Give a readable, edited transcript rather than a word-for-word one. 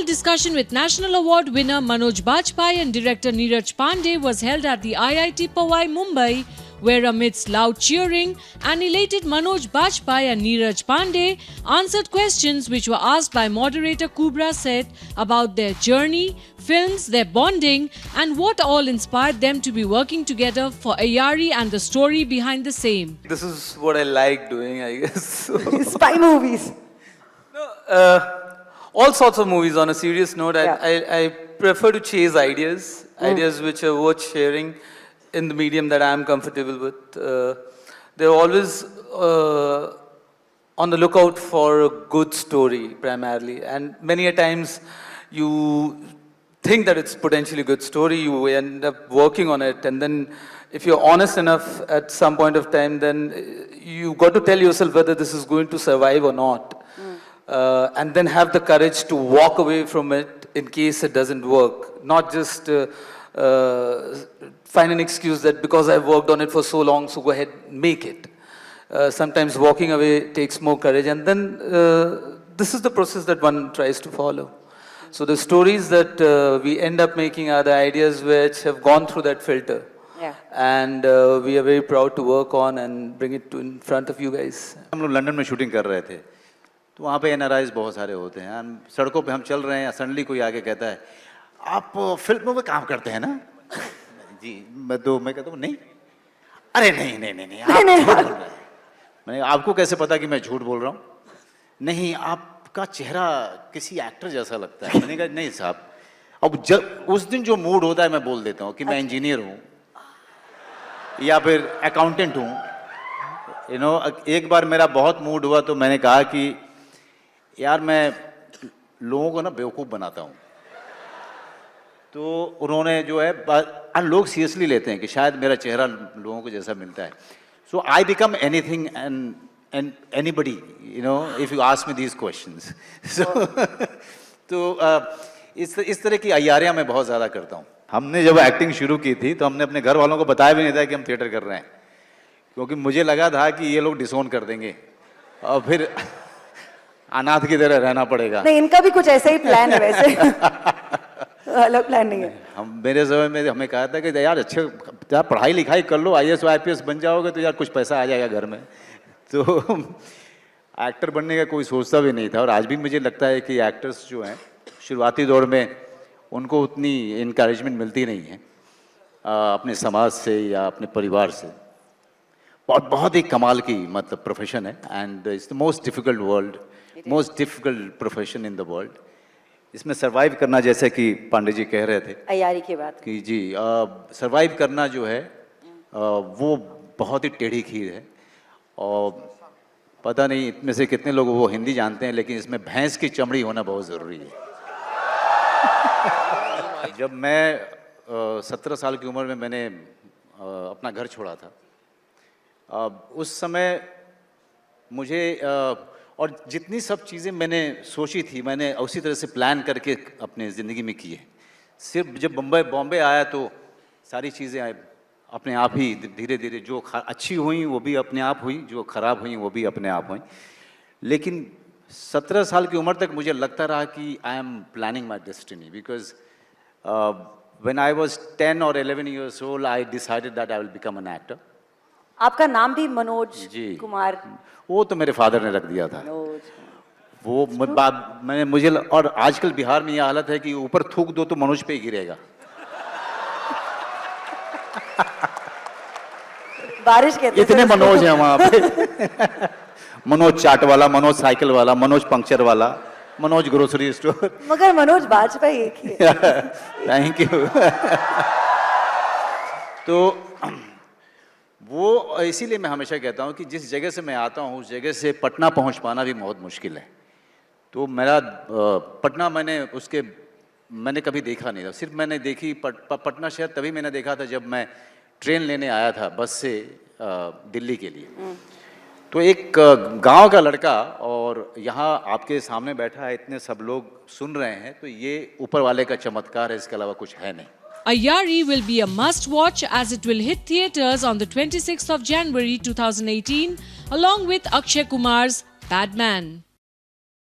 panel discussion with National Award winner Manoj Bajpayee and director Neeraj Pandey was held at the IIT Powai, Mumbai, where amidst loud cheering, an elated Manoj Bajpayee and Neeraj Pandey answered questions which were asked by moderator Kubra Seth about their journey, films, their bonding, and what all inspired them to be working together for Ayari and the story behind the same. This is what I like doing, I guess. Spy movies. All sorts of movies. On a serious note, Yeah. I prefer to chase ideas, ideas which are worth sharing in the medium that I am comfortable with. They're always on the lookout for a good story, primarily. And many a times you think that it's potentially a good story, you end up working on it, and then if you're honest enough at some point of time, then you got to tell yourself whether this is going to survive or not. And then have the courage to walk away from it in case it doesn't work. Not just find an excuse that because I've worked on it for so long, so go ahead, make it. Sometimes walking away takes more courage, and then this is the process that one tries to follow. So the stories that we end up making are the ideas which have gone through that filter. Yeah. And we are very proud to work on and bring it to in front of you guys. हम लोग London में shooting कर रहे थे, तो वहाँ पे NRIs बहुत सारे होते हैं। सड़कों पे हम चल रहे हैं, सडनली कोई आके कहता है, आप फिल्मों में काम करते हैं ना? जी, मैं कहता हूँ नहीं। अरे नहीं, आप झूठ बोल रहे हैं। मैंने आपको कैसे पता कि मैं झूठ बोल रहा हूँ? नहीं, आपका चेहरा किसी एक्टर जैसा लगता है। मैंने कहा नहीं साहब, अब जब उस दिन जो मूड होता है मैं बोल देता हूँ कि मैं इंजीनियर हूँ या फिर अकाउंटेंट हूँ। एक बार मेरा बहुत मूड हुआ तो मैंने कहा कि यार मैं लोगों को ना बेवकूफ़ बनाता हूँ। तो उन्होंने जो है, लोग सीरियसली लेते हैं कि शायद मेरा चेहरा लोगों को जैसा मिलता है। So I become anything and anybody, if you ask me these questions. तो इस तरह की अय्यारियाँ मैं बहुत ज़्यादा करता हूँ। हमने जब एक्टिंग शुरू की थी तो हमने अपने घर वालों को बताया भी नहीं था कि हम थिएटर कर रहे हैं, क्योंकि मुझे लगा था कि ये लोग डिसोन कर देंगे और फिर अनाथ की तरह रहना पड़ेगा। नहीं, इनका भी कुछ ऐसा ही प्लान है वैसे। अलग प्लान नहीं है। हम मेरे समय में हमें कहा था कि यार अच्छे यार पढ़ाई लिखाई कर लो, IAS IPS बन जाओगे तो यार कुछ पैसा आ जाएगा घर में। तो एक्टर बनने का कोई सोचता भी नहीं था। और आज भी मुझे लगता है कि एक्टर्स जो हैं शुरुआती दौर में उनको उतनी इनकरेजमेंट मिलती नहीं है अपने समाज से या अपने परिवार से। बहुत ही कमाल की मतलब प्रोफेशन है, and it's the most difficult profession in the world. इसमें सरवाइव करना, जैसे कि पांडे जी कह रहे थे अय्यारी की बात कि जी सरवाइव करना जो है वो बहुत ही टेढ़ी खीर है। और पता नहीं इतने से कितने लोग वो हिंदी जानते हैं, लेकिन इसमें भैंस की चमड़ी होना बहुत ज़रूरी है। जब मैं 17 साल की उम्र में मैंने अपना घर छोड़ा था, उस समय मुझे और जितनी सब चीज़ें मैंने सोची थी मैंने उसी तरह से प्लान करके अपने ज़िंदगी में की है। सिर्फ जब बॉम्बे आया तो सारी चीज़ें अपने आप ही धीरे धीरे जो अच्छी हुई वो भी अपने आप हुई, जो ख़राब हुई वो भी अपने आप हुई। लेकिन 17 साल की उम्र तक मुझे लगता रहा कि I am planning my destiny, because when I was 10 or 11 years old I decided that I will become an actor. आपका नाम भी मनोज कुमार? वो तो मेरे फादर ने रख दिया था। वो मैंने मुझे और आजकल बिहार में ये हालत है कि ऊपर थूक दो तो मनोज पे ही गिरेगा। बारिश के इतने मनोज हैं वहाँ पे। मनोज चाट वाला, मनोज साइकिल वाला, मनोज पंक्चर वाला, मनोज ग्रोसरी स्टोर। मगर मनोज बाजपेयी एक ही है। Thank you. तो वो इसीलिए मैं हमेशा कहता हूँ कि जिस जगह से मैं आता हूँ उस जगह से पटना पहुँच पाना भी बहुत मुश्किल है। तो मेरा पटना मैंने कभी देखा नहीं था। सिर्फ मैंने देखी पटना शहर तभी मैंने देखा था जब मैं ट्रेन लेने आया था बस से दिल्ली के लिए। तो एक गांव का लड़का और यहाँ आपके सामने बैठा है, इतने सब लोग सुन रहे हैं, तो ये ऊपर वाले का चमत्कार है, इसके अलावा कुछ है नहीं। Ayari will be a must-watch as it will hit theatres on the 26th of January 2018 along with Akshay Kumar's Bad Man.